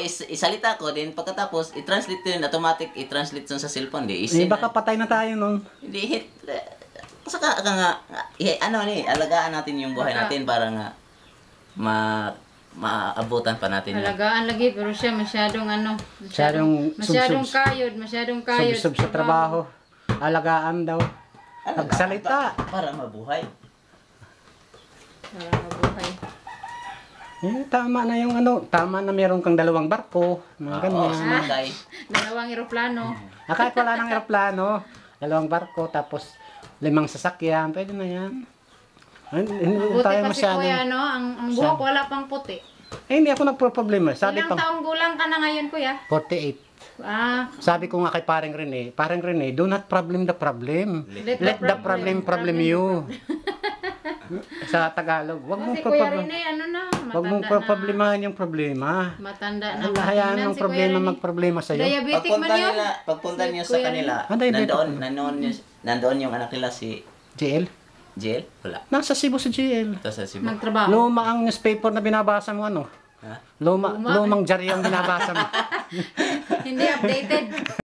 Isalita ko, din pagkatapos, i-translate yun, automatic, i-translate yun sa cellphone, di. Baka patay na tayo nun. Hindi, hit. Saka nga, alagaan natin yung buhay natin para nga, maabutan pa natin. Alagaan lagi, pero siya masyadong kayod. Sub sa trabaho. Alagaan daw. Magsalita. Para mabuhay. Tama na yung tama na meron kang dalawang barko. Ganyan. Dalawang eroplano. Kahit wala ng eroplano, dalawang barko, tapos 5 sasakyan, pwede na yan. Puti pa si Kuya, no? Ang buhok wala pang puti. Hindi ako nagpo-problema. Ilang taong gulang ka na ngayon, Kuya? 48. Sabi ko nga kay Paring Rene, do not problem the problem. Let the problem you. Sa Tagalog, wag mong problemahin yung problema. Matanda na. Hayaan ng problema magproblema sa iyo. Diabetic man yun. Pagpunta niyo sa kanila, nandoon yung anak nila si JL? JL? Wala. Nasa Cebu si JL. Sa Cebu. Nagtrabaho. Luma ang newspaper na binabasa mo, ano? Lumang diary ang binabasa mo. Hindi updated.